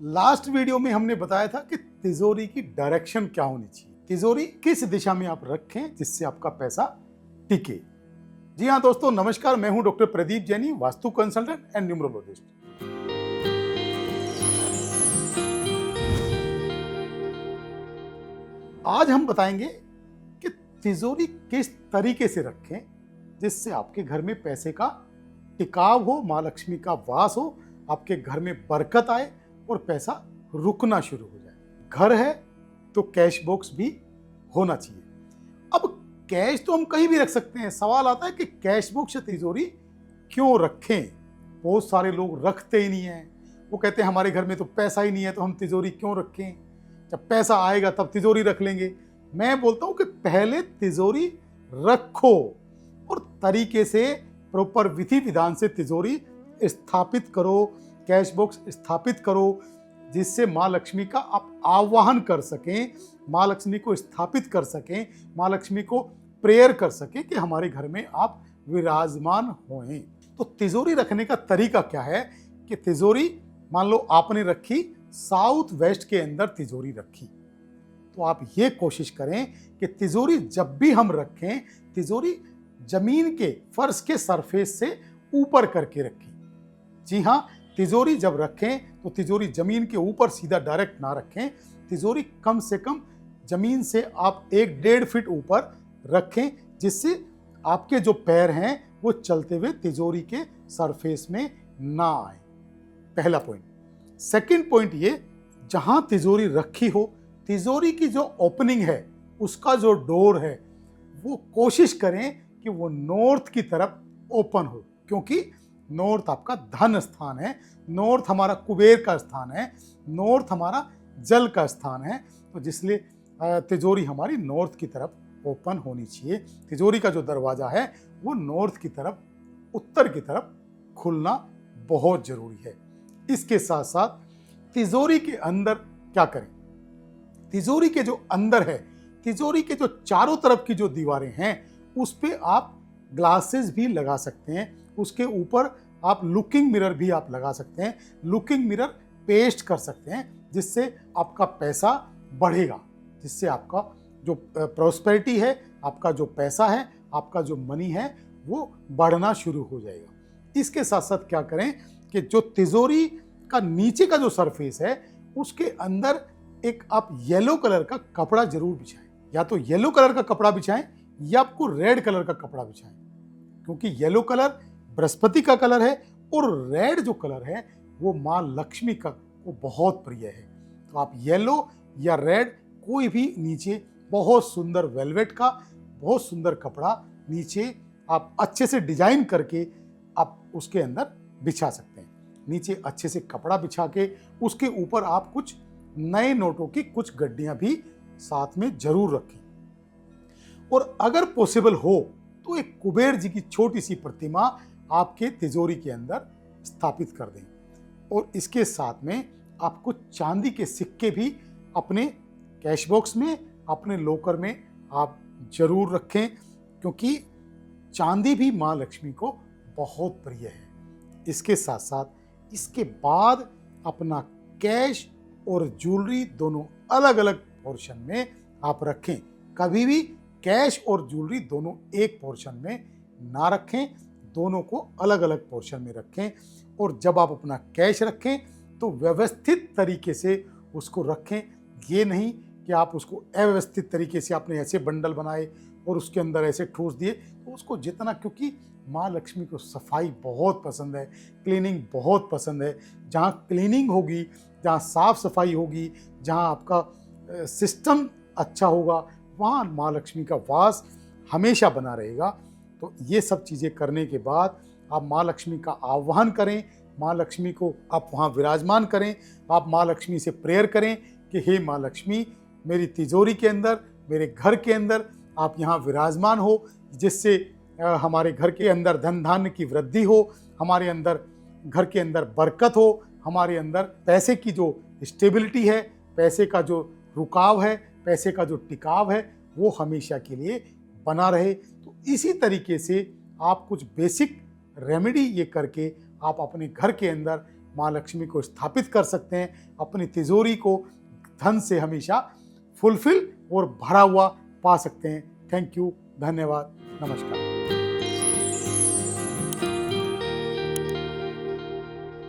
Last video में हमने बताया था कि तिजोरी की डायरेक्शन क्या होनी चाहिए, तिजोरी किस दिशा में आप रखें जिससे आपका पैसा टिके। जी हाँ दोस्तों, नमस्कार। मैं हूं doctor Pradeep Jaini, vastu consultant and numerologist. आज हम बताएंगे कि तिजोरी किस तरीके से रखें जिससे आपके घर में पैसे का टिकाव हो, मां लक्ष्मी का वास हो, आपके घर में बरकत आए और पैसा रुकना शुरू हो जाए। घर है तो कैश बॉक्स भी होना चाहिए। अब कैश तो हम कहीं भी रख सकते हैं, सवाल आता है कि कैश बॉक्स या तिजोरी क्यों रखें। बहुत सारे लोग रखते ही नहीं है, वो कहते हैं हमारे घर में तो पैसा ही नहीं है तो हम तिजोरी क्यों रखें, जब पैसा आएगा तब तिजोरी रख लेंगे। मैं बोलता हूं कि पहले तिजोरी रखो और तरीके से प्रॉपर विधि विधान से तिजोरी स्थापित करो, कैश बॉक्स स्थापित करो, जिससे मां लक्ष्मी का आप आवाहन कर सकें, मां लक्ष्मी को स्थापित कर सकें, मां लक्ष्मी को प्रेयर कर सकें कि हमारे घर में आप विराजमान होएं। तो तिजोरी रखने का तरीका क्या है कि तिजोरी मान लो आपने रखी साउथ वेस्ट के अंदर तिजोरी रखी, तो आप ये कोशिश करें कि तिजोरी जब भी हम रखें, तिजोरी जमीन के फर्श के सरफेस से ऊपर करके रखें। जी हाँ, तिजोरी जब रखें तो तिजोरी जमीन के ऊपर सीधा डायरेक्ट ना रखें, तिजोरी कम से कम जमीन से आप 1-1.5 फीट ऊपर रखें, जिससे आपके जो पैर हैं वो चलते हुए तिजोरी के सरफेस में ना आए। पहला पॉइंट। सेकंड पॉइंट ये, जहां तिजोरी रखी हो, तिजोरी की जो ओपनिंग है, उसका जो डोर है, वो कोशिश करें कि वो नॉर्थ की तरफ ओपन हो, क्योंकि नॉर्थ आपका धन स्थान है, नॉर्थ हमारा कुबेर का स्थान है, नॉर्थ हमारा जल का स्थान है। तो जिसलिए तिजोरी हमारी नॉर्थ की तरफ ओपन होनी चाहिए। तिजोरी का जो दरवाजा है वो नॉर्थ की तरफ, उत्तर की तरफ खुलना बहुत जरूरी है। इसके साथ साथ तिजोरी के अंदर क्या करें, तिजोरी के जो अंदर है, तिजोरी के जो चारों तरफ की जो दीवारें हैं, उस पे आप ग्लासेस भी लगा सकते हैं, उसके ऊपर आप लुकिंग मिरर भी आप लगा सकते हैं, लुकिंग मिरर पेस्ट कर सकते हैं, जिससे आपका पैसा बढ़ेगा, जिससे आपका जो प्रॉस्पेरिटी है, आपका जो पैसा है, आपका जो मनी है, वो बढ़ना शुरू हो जाएगा। इसके साथ साथ क्या करें कि जो तिजोरी का नीचे का जो सरफेस है, उसके अंदर एक आप येलो कलर का कपड़ा जरूर बिछाएं। या तो येलो कलर का कपड़ा बिछाएं या आपको रेड कलर का कपड़ा बिछाएं, क्योंकि येलो कलर बृहस्पति का कलर है और रेड जो कलर है वो मां लक्ष्मी का को बहुत प्रिय है। तो आप येलो या रेड कोई भी नीचे बहुत सुंदर वेलवेट का बहुत सुंदर कपड़ा नीचे आप अच्छे से डिजाइन करके आप उसके अंदर बिछा सकते हैं। नीचे अच्छे से कपड़ा बिछा के उसके ऊपर आप कुछ नए नोटों की कुछ गड्डियां भी साथ में जरूर रखें, और अगर पॉसिबल हो तो एक कुबेर जी की छोटी सी प्रतिमा आपके तिजोरी के अंदर स्थापित कर दें। और इसके साथ में आप कुछ चांदी के सिक्के भी अपने कैश बॉक्स में, अपने लॉकर में आप जरूर रखें, क्योंकि चांदी भी मां लक्ष्मी को बहुत प्रिय है। इसके साथ साथ इसके बाद अपना कैश और ज्वेलरी दोनों अलग अलग पोर्शन में आप रखें। कभी भी कैश और ज्वेलरी दोनों एक पोर्शन में ना रखें, दोनों को अलग अलग पोर्शन में रखें। और जब आप अपना कैश रखें तो व्यवस्थित तरीके से उसको रखें। ये नहीं कि आप उसको अव्यवस्थित तरीके से आपने ऐसे बंडल बनाए और उसके अंदर ऐसे ठूस दिए, तो उसको जितना, क्योंकि माँ लक्ष्मी को सफाई बहुत पसंद है, क्लीनिंग बहुत पसंद है। जहाँ क्लीनिंग होगी, जहाँ साफ सफाई होगी, जहाँ आपका सिस्टम अच्छा होगा, वहाँ माँ लक्ष्मी का वास हमेशा बना रहेगा। तो ये सब चीज़ें करने के बाद आप माँ लक्ष्मी का आह्वान करें, माँ लक्ष्मी को आप वहाँ विराजमान करें। आप माँ लक्ष्मी से प्रेयर करें कि हे माँ लक्ष्मी, मेरी तिजोरी के अंदर, मेरे घर के अंदर आप यहाँ विराजमान हो, जिससे हमारे घर के अंदर धन धान्य की वृद्धि हो, हमारे अंदर घर के अंदर बरकत हो, हमारे अंदर पैसे की जो स्टेबिलिटी है, पैसे का जो रुकाव है, पैसे का जो टिकाव है, वो हमेशा के लिए बना रहे। तो इसी तरीके से आप कुछ बेसिक रेमेडी ये करके आप अपने घर के अंदर माँ लक्ष्मी को स्थापित कर सकते हैं, अपनी तिजोरी को धन से हमेशा फुलफिल और भरा हुआ पा सकते हैं। थैंक यू, धन्यवाद, नमस्कार।